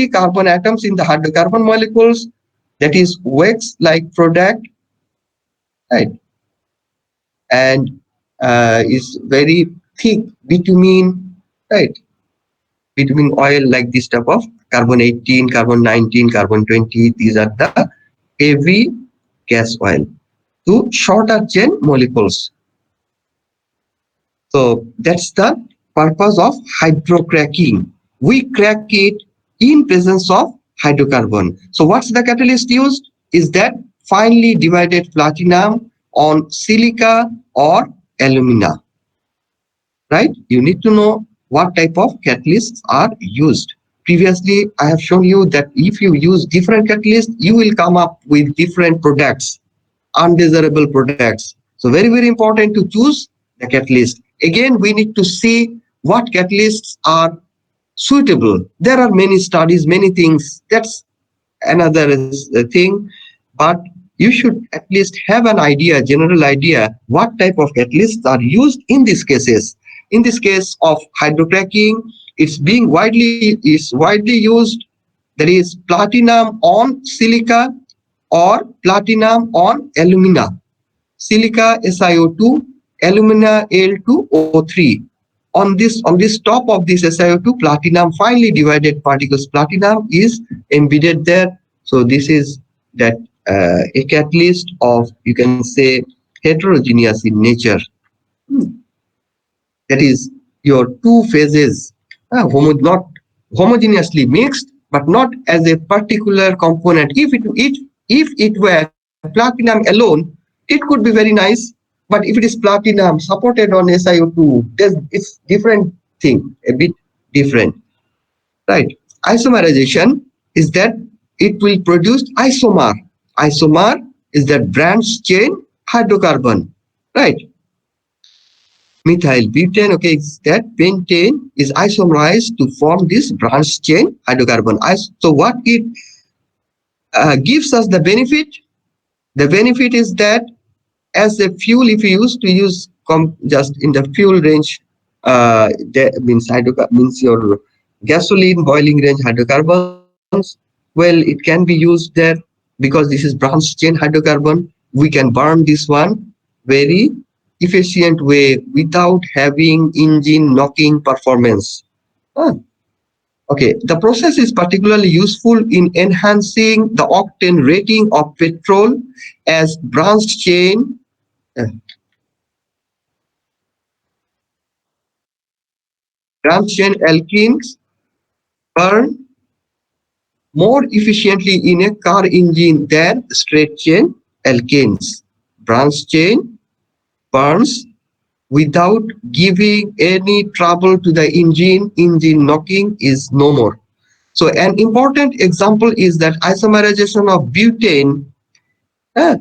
carbon atoms in the hydrocarbon molecules, that is wax-like product, right? And is very thick bitumen, right? Bitumen oil, like this type of carbon 18, carbon 19, carbon 20. These are the heavy gas oil to shorter chain molecules. So that's the purpose of hydrocracking. We crack it in presence of hydrocarbon. So what's the catalyst used? Is that finely divided platinum on silica or alumina, right? You need to know what type of catalysts are used. Previously, I have shown you that if you use different catalysts, you will come up with different products, undesirable products. So very, very important to choose the catalyst. Again, we need to see what catalysts are suitable. There are many studies, many things. That's another thing. But you should at least have an idea, general idea, what type of catalysts are used in these cases. In this case of hydrocracking, it's widely used. There is platinum on silica or platinum on alumina. Silica SiO2, alumina Al2O3. On this top of this SiO2, platinum, finely divided particles platinum is embedded there. So this is that a catalyst of, you can say, heterogeneous in nature. Hmm. That is your two phases, not homogeneously mixed, but not as a particular component. If it were platinum alone, it could be very nice. But if it is platinum supported on SiO2, it's different thing, a bit different, right? Isomerization is that it will produce isomer. Isomer is that branch chain hydrocarbon, right? Methyl butane, okay, is that pentane is isomerized to form this branch chain hydrocarbon. So what it gives us the benefit? The benefit is that as a fuel, if you used to use just in the fuel range, that means your gasoline boiling range hydrocarbons, well, it can be used there because this is branch chain hydrocarbon. We can burn this one very efficient way without having engine knocking performance. Ah, okay, the process is particularly useful in enhancing the octane rating of petrol as uh, branch chain alkenes burn more efficiently in a car engine than straight chain alkenes. Branch chain burns without giving any trouble to the engine. Engine knocking is no more. So an important example is that isomerization of butane, uh,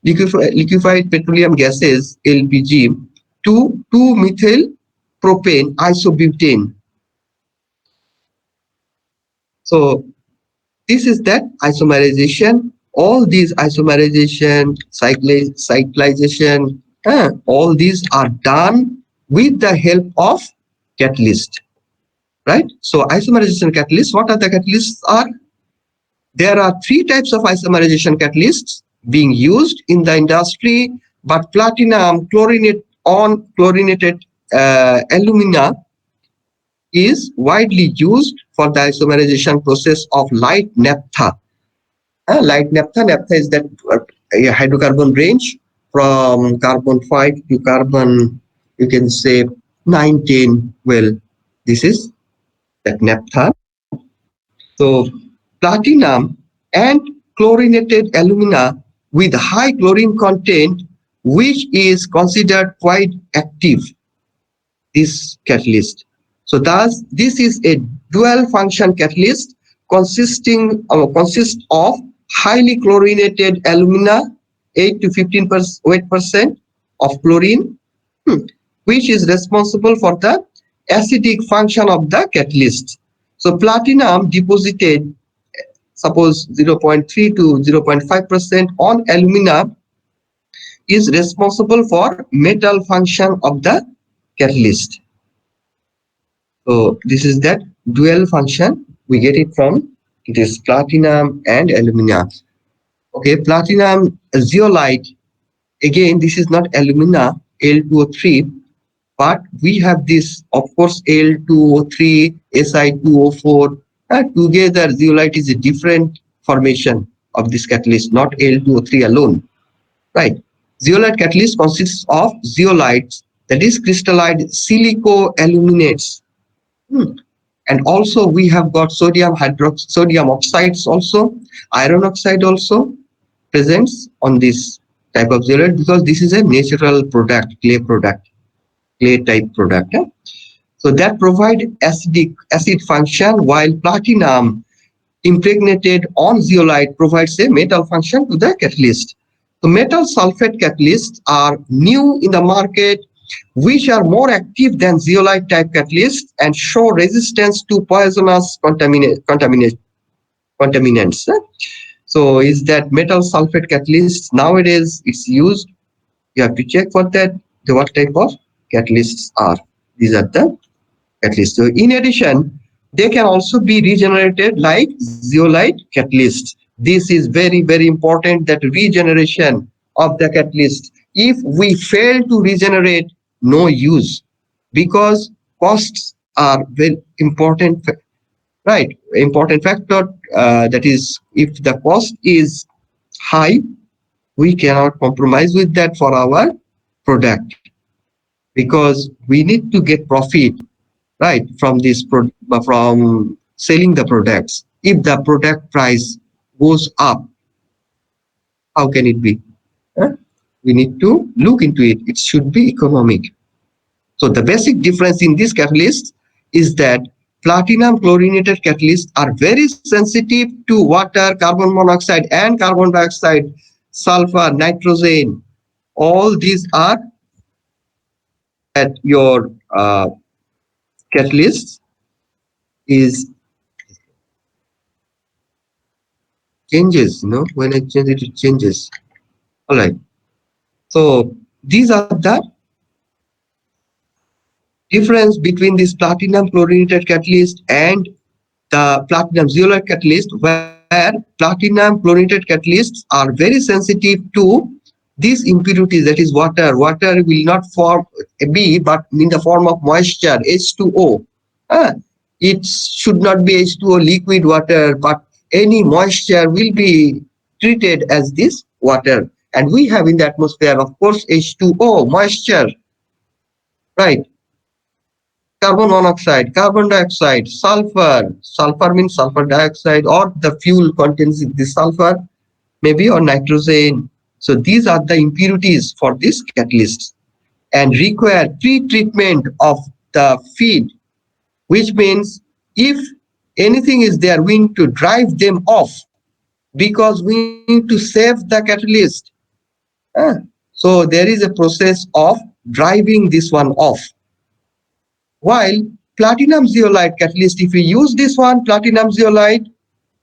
liquefied petroleum gases LPG, to 2-methyl propane isobutane. So this is that isomerization. All these isomerization, cyclization, all these are done with the help of catalyst, right? So isomerization catalysts, what are the catalysts are? There are three types of isomerization catalysts being used in the industry, but platinum chlorinated alumina is widely used for the isomerization process of light naphtha. Light naphtha is that a hydrocarbon range from carbon 5 to carbon, you can say 19. Well, this is that naphtha. So platinum and chlorinated alumina with high chlorine content, which is considered quite active, this catalyst. So thus, this is a dual function catalyst consists of highly chlorinated alumina, 8 to 15% of chlorine, which is responsible for the acidic function of the catalyst. So platinum deposited, suppose 0.3 to 0.5% on alumina, is responsible for metal function of the catalyst. So this is that dual function. We get it from It is platinum and alumina. Okay, platinum zeolite. Again, this is not alumina, Al2O3, but we have this, of course, Al2O3, Si2O4. Together, zeolite is a different formation of this catalyst, not Al2O3 alone. Right. Zeolite catalyst consists of zeolites, that is crystallized silico-aluminates. And also we have got sodium oxides also, iron oxide also presents on this type of zeolite, because this is a natural product, clay type product. So that provide acid function, while platinum impregnated on zeolite provides a metal function to the catalyst. So metal sulfate catalysts are new in the market, which are more active than zeolite type catalysts and show resistance to poisonous contaminants. So is that metal sulfate catalysts nowadays it's used? You have to check for that what type of catalysts are. These are the catalysts. So in addition, they can also be regenerated like zeolite catalysts. This is very, very important, that regeneration of the catalyst. If we fail to regenerate, no use, because costs are very important, right? Important factor, that is, if the cost is high, we cannot compromise with that for our product, because we need to get profit, right, from from selling the products. If the product price goes up, how can it be? Huh? We need to look into it. It should be economic. So the basic difference in this catalyst is that platinum chlorinated catalysts are very sensitive to water, carbon monoxide and carbon dioxide, sulfur, nitrogen. All these are at your catalyst is changes, when I change it, it changes. All right. So these are the difference between this platinum chlorinated catalyst and the platinum zeolite catalyst, where platinum chlorinated catalysts are very sensitive to these impurities, that is water. Water will not be, but in the form of moisture, H2O. It should not be H2O liquid water, but any moisture will be treated as this water. And we have in the atmosphere, of course, H2O, moisture, right? Carbon monoxide, carbon dioxide, sulfur. Sulfur means sulfur dioxide, or the fuel contains the sulfur, maybe, or nitrogen. So these are the impurities for this catalyst and require pre-treatment of the feed, which means if anything is there, we need to drive them off, because we need to save the catalyst. So there is a process of driving this one off. While platinum zeolite catalyst, if we use this one, platinum zeolite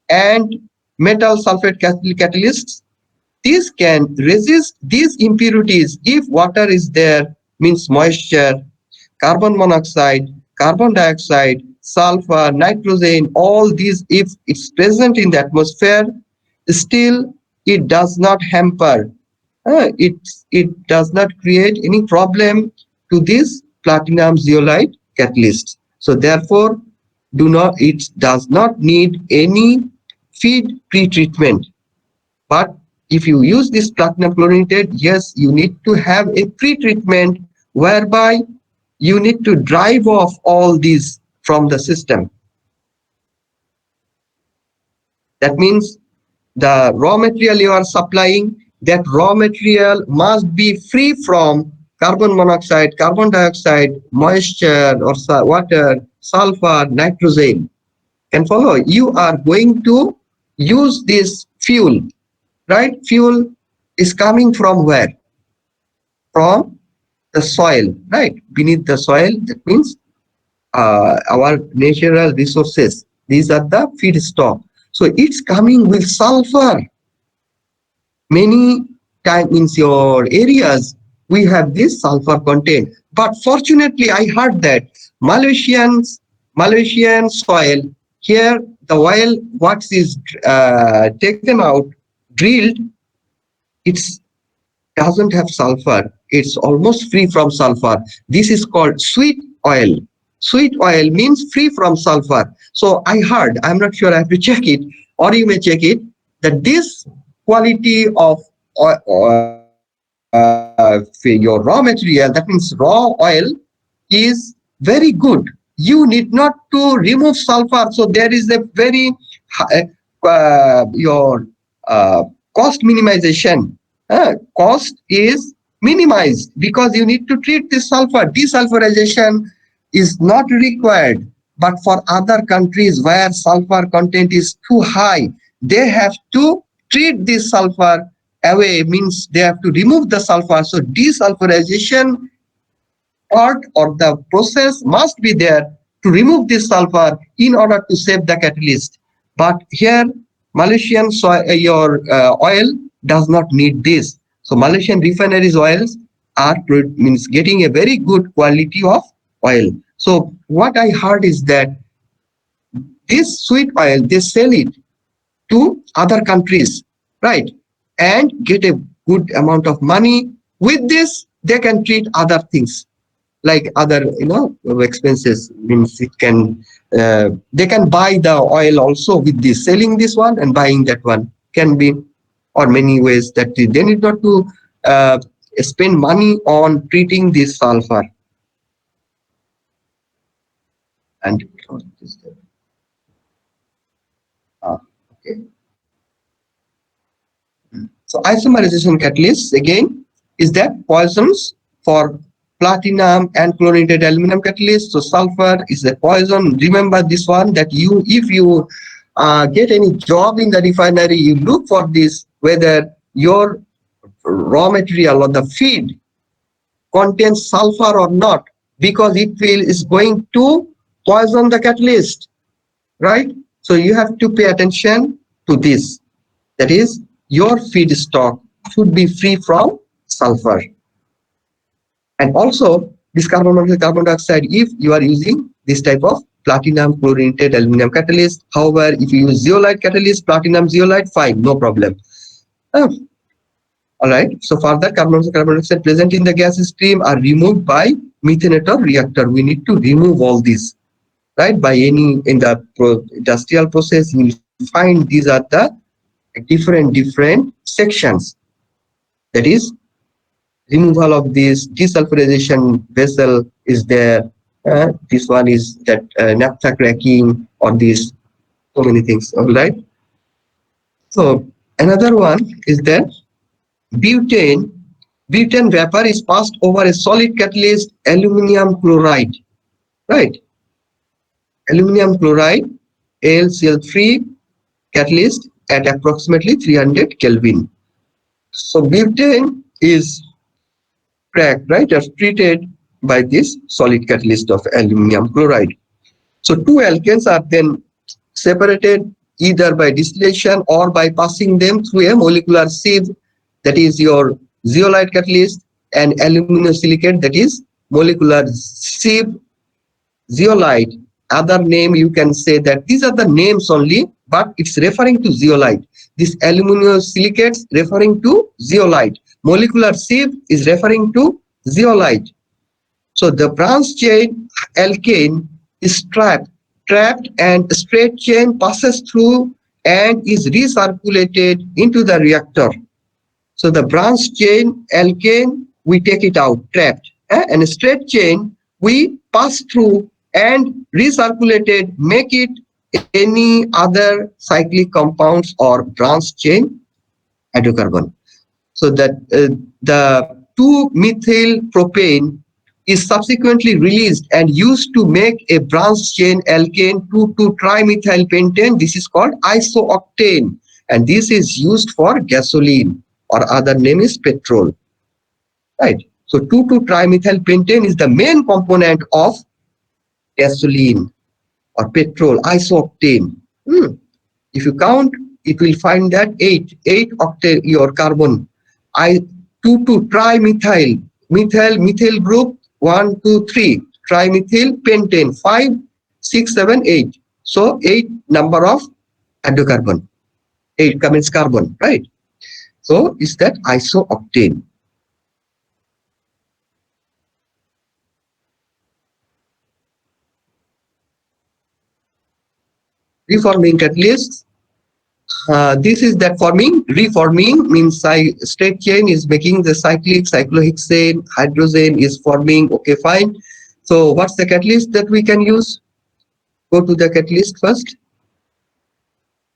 and metal sulfate catalysts, this can resist these impurities if water is there, means moisture, carbon monoxide, carbon dioxide, sulfur, nitrogen, all these, if it's present in the atmosphere, still it does not hamper, it does not create any problem to this platinum zeolite catalyst. So therefore, it does not need any feed pre-treatment. But if you use this platinum chlorinated, yes, you need to have a pre-treatment whereby you need to drive off all these from the system. That means the raw material you are supplying, that raw material must be free from carbon monoxide, carbon dioxide, moisture or water, sulfur, nitrogen. Can follow? You are going to use this fuel, right? Fuel is coming from where? From the soil, right? Beneath the soil, that means our natural resources. These are the feedstock. So it's coming with sulfur. Many times in your areas, we have this sulfur content. But fortunately, I heard that Malaysian soil, here the oil what is taken out, drilled, it's doesn't have sulfur. It's almost free from sulfur. This is called sweet oil. Sweet oil means free from sulfur. So I heard, I'm not sure, I have to check it, or you may check it, that this quality of your raw material, that means raw oil, is very good. You need not to remove sulfur. So there is a very high, your cost minimization. Cost is minimized because you need to treat this sulfur. Desulfurization is not required, but for other countries where sulfur content is too high, they have to treat this sulfur away, means they have to remove the sulfur. So desulfurization part or the process must be there to remove this sulfur in order to save the catalyst. But here Malaysian oil does not need this. So Malaysian refineries oils are means getting a very good quality of oil. So what I heard is that this sweet oil, they sell it to other countries, right, and get a good amount of money. With this they can treat other things like other expenses, means it can they can buy the oil also with this, selling this one and buying that one, can be, or many ways that they need not to uh, spend money on treating this sulfur. And okay. So isomerization catalysts again is that poisons for platinum and chlorinated aluminum catalyst. So sulfur is a poison. Remember this one, that you, if you get any job in the refinery, you look for this, whether your raw material or the feed contains sulfur or not, because it will is going to poison the catalyst, right? So you have to pay attention to this. That is, your feedstock should be free from sulfur. And also this carbon monoxide, carbon dioxide, if you are using this type of platinum chlorinated aluminum catalyst. However, if you use zeolite catalyst, platinum zeolite, fine, no problem. All right. So further, carbon monoxide, carbon dioxide present in the gas stream are removed by methonator reactor. We need to remove all these, right? By any in the industrial process, you will find these are the different sections. That is, removal of this desulfurization vessel is there. This one is that naphtha cracking, or this, so many things. All right. So another one is that butane. Butane vapor is passed over a solid catalyst, aluminum chloride. Right. Aluminum chloride, AlCl3 catalyst at approximately 300 Kelvin. So butane is cracked, right, or treated by this solid catalyst of aluminum chloride. So two alkanes are then separated either by distillation or by passing them through a molecular sieve, that is your zeolite catalyst, and aluminosilicate, that is molecular sieve, zeolite. Other name you can say that these are the names only, but it's referring to zeolite. This aluminosilicates referring to zeolite. Molecular sieve is referring to zeolite. So the branch chain alkane is trapped and straight chain passes through and is recirculated into the reactor. So the branch chain alkane, we take it out, trapped, and a straight chain we pass through and recirculated, make it any other cyclic compounds or branch chain hydrocarbon. So that the 2-methyl propane is subsequently released and used to make a branch chain alkane 2,2-trimethyl pentane. This is called isooctane, and this is used for gasoline, or other name is petrol, right? So 2,2-trimethyl pentane is the main component of gasoline or petrol, isooctane. If you count, it will find that 8 octane your carbon. 2,2-trimethyl, methyl group, 1, 2, 3, trimethyl pentane, 5, 6, 7, 8. So 8 number of hydrocarbon. It means carbon, right? So is that isooctane. Reforming catalyst. This is that forming. Reforming means straight chain is making the cyclic cyclohexane. Hydrogen is forming. Okay, fine. So what's the catalyst that we can use? Go to the catalyst first.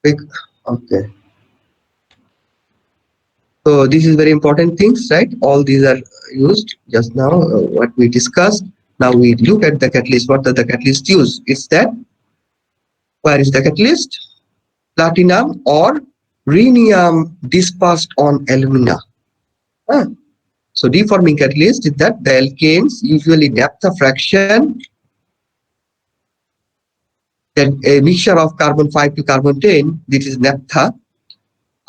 Okay. So this is very important things, right? All these are used just now. What we discussed. Now we look at the catalyst. What are the catalyst use? It's that. Where is the catalyst? Platinum or rhenium dispersed on alumina. Huh? So deforming catalyst is that the alkanes, usually naphtha fraction, that a mixture of carbon 5 to carbon 10, this is naphtha,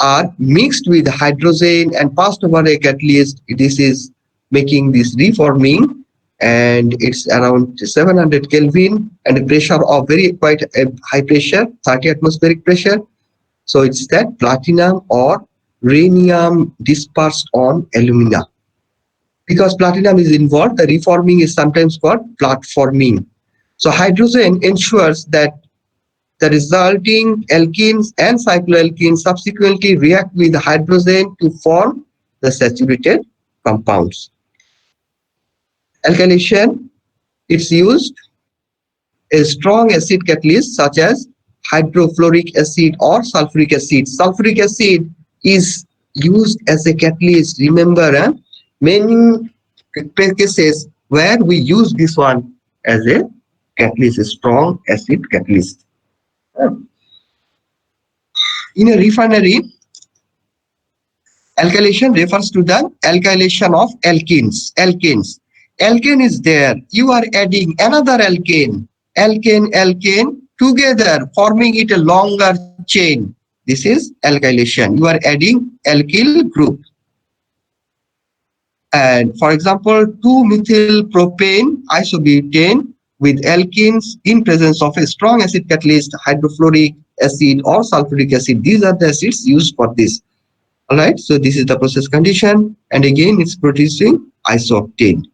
are mixed with hydrogen and passed over a catalyst. This is making this reforming, and it's around 700 Kelvin and a pressure of very quite a high pressure, 30 atmospheric pressure. So it's that platinum or rhenium dispersed on alumina. Because platinum is involved, the reforming is sometimes called platforming. So hydrogen ensures that the resulting alkenes and cycloalkenes subsequently react with hydrogen to form the saturated compounds. Alkylation, it's used a strong acid catalyst such as hydrofluoric acid or sulfuric acid. Sulfuric acid is used as a catalyst. Remember, many cases where we use this one as a catalyst, a strong acid catalyst. In a refinery, alkylation refers to the alkylation of alkenes. Alkane is there. You are adding another alkane. Alkane together, forming it a longer chain. This is alkylation. You are adding alkyl group. And for example, 2-methyl propane isobutane with alkenes in presence of a strong acid catalyst, hydrofluoric acid or sulfuric acid. These are the acids used for this. All right. So this is the process condition, and again, it's producing isooctane.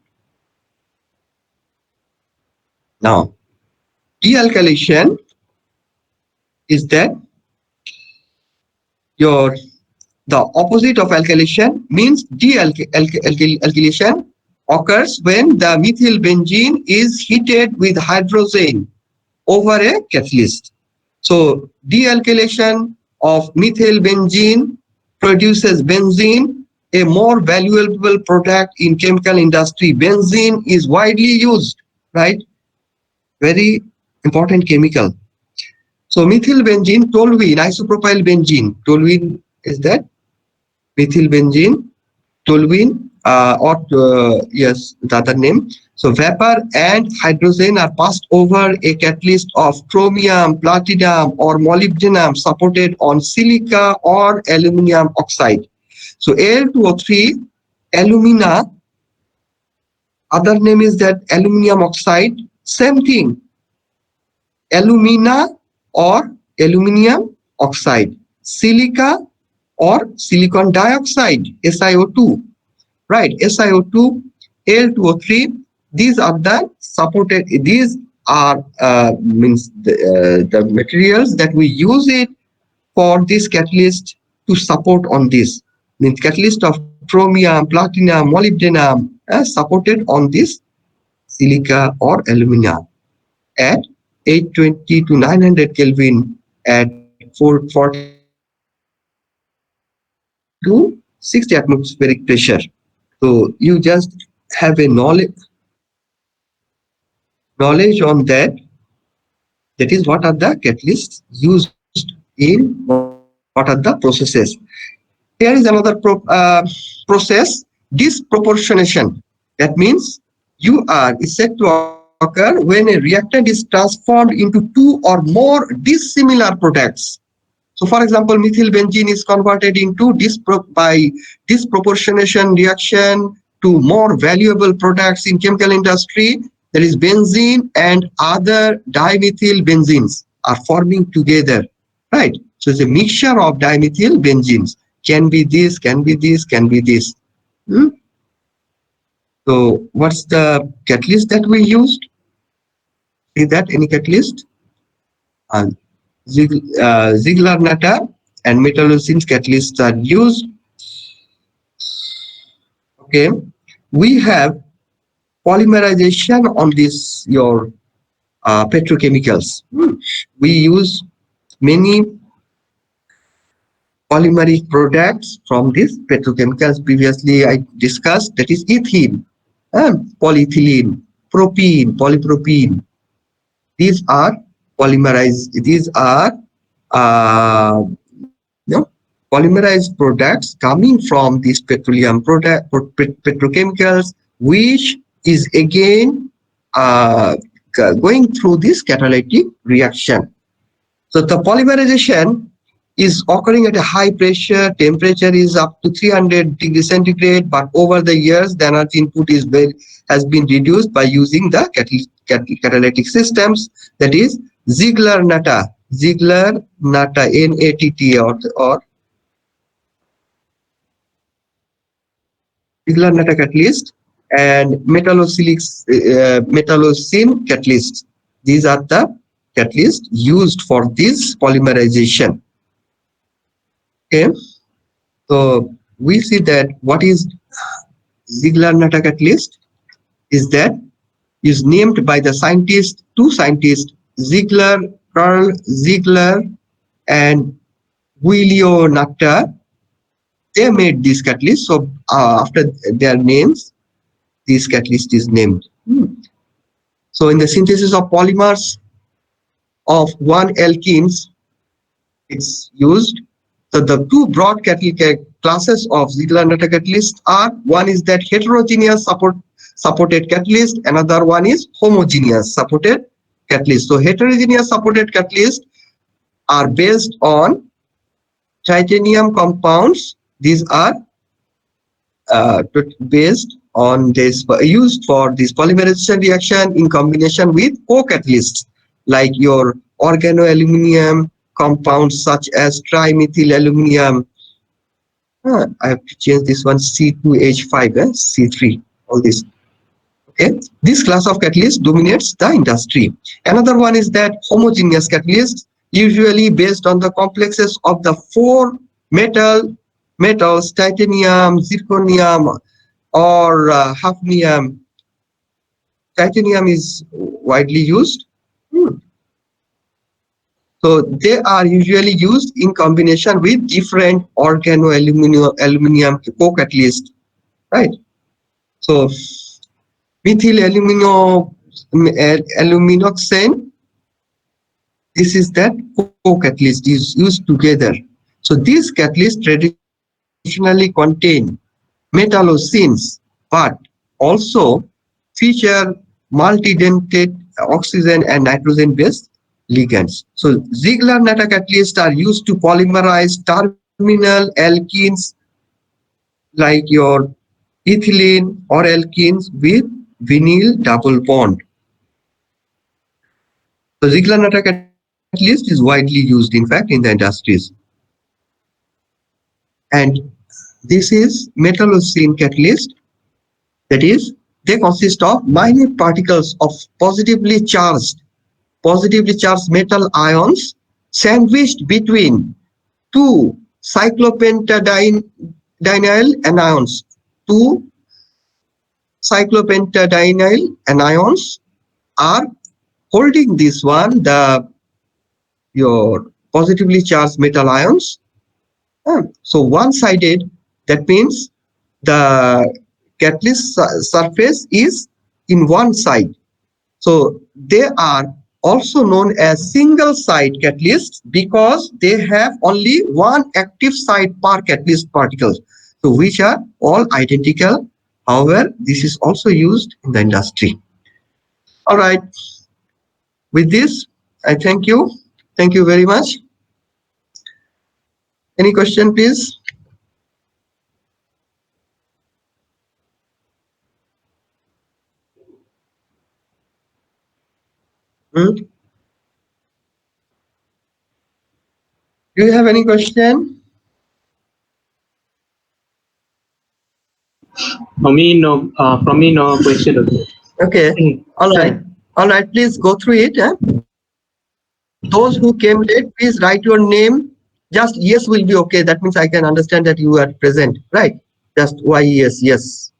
Now, dealkylation is that the opposite of alkylation means dealkylation occurs when the methyl benzene is heated with hydrogen over a catalyst. So dealkylation of methyl benzene produces benzene, a more valuable product in chemical industry. Benzene is widely used, right? Very important chemical. So methyl benzene, toluene, isopropyl benzene. Toluene is that methyl benzene, toluene, yes, the other name. So vapor and hydrogen are passed over a catalyst of chromium, platinum, or molybdenum supported on silica or aluminum oxide. So Al2O3, alumina, other name is that aluminum oxide, same thing, alumina or aluminium oxide, silica or silicon dioxide, SiO2, right? SiO2, Al2O3, these are the supported, these are means the materials that we use it for this catalyst to support on this. Means catalyst of chromium, platinum, molybdenum supported on this silica or alumina at 820 to 900 Kelvin at 440 to 60 atmospheric pressure. So you just have a knowledge on that. That is what are the catalysts used in, what are the processes. Here is another process, disproportionation. That means is said to occur when a reactant is transformed into two or more dissimilar products. So for example, methyl benzene is converted into by disproportionation reaction to more valuable products in chemical industry. There is benzene and other dimethyl benzenes. are forming together, right? So it's a mixture of dimethyl benzenes. Can be this, can be this, can be this. Hmm? So what's the catalyst that we used? See that any catalyst? Uh, Ziegler-Natta and metallocene catalysts are used. Okay, we have polymerization on this your petrochemicals. We use many polymeric products from these petrochemicals. Previously I discussed, that is ethene, polyethylene, propene, polypropene. These are polymerized. These are uh, polymerized products coming from these petroleum petrochemicals, which is again uh, going through this catalytic reaction. So the polymerization is occurring at a high pressure. Temperature is up to 300 degrees centigrade, but over the years the energy input has been reduced by using the catalytic systems, that is Ziegler-Natta, Ziegler-Natta, NATT, or Ziegler-Natta catalyst and metallocene catalyst. These are the catalysts used for this polymerization. Okay, so we see that what is Ziegler-Natta catalyst is that is named by the two scientists, Ziegler, Carl Ziegler and Giulio Natta. They made this catalyst. So after their names, this catalyst is named. So in the synthesis of polymers of one alkenes, it's used. So the two broad catalytic classes of Ziegler-Natta catalysts are, one is that heterogeneous supported catalyst, another one is homogeneous supported catalyst. So heterogeneous supported catalysts are based on titanium compounds. These are based on this, used for this polymerization reaction in combination with co-catalysts like your organoaluminium compounds such as trimethyl aluminum. I have to change this one, C2H5, C3, all this. Okay, this class of catalyst dominates the industry. Another one is that homogeneous catalyst, usually based on the complexes of the four metals, titanium, zirconium, or hafnium. Titanium is widely used. So they are usually used in combination with different organoaluminium co-catalyst, right? So methyl aluminoxane, this is that co-catalyst is used together. So these catalysts traditionally contain metallocenes, but also feature multidentate oxygen and nitrogen based ligands. So Ziegler-Natta catalysts are used to polymerize terminal alkenes like your ethylene or alkenes with vinyl double bond. So Ziegler-Natta catalyst is widely used, in fact, in the industries. And this is metallocene catalyst. That is, they consist of minute particles of positively charged metal ions sandwiched between two cyclopentadienyl anions. Two cyclopentadienyl anions are holding this one, the your positively charged metal ions. So one-sided, that means the catalyst surface is in one side. So they are also known as single side catalysts because they have only one active side per catalyst particles, so which are all identical. However, this is also used in the industry. All right, with this, I thank you. Thank you very much. Any question, please? Hmm? Do you have any question? For me, no. From me, no question. Okay. All right. All right. Please go through it. Those who came late, please write your name. Just yes will be okay. That means I can understand that you are present, right? Just yes, yes.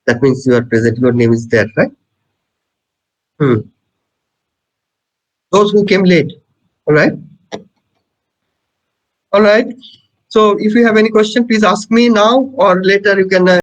That means you are present. Your name is there, right? Those who came late. All right. All right. So if you have any question, please ask me now or later. You can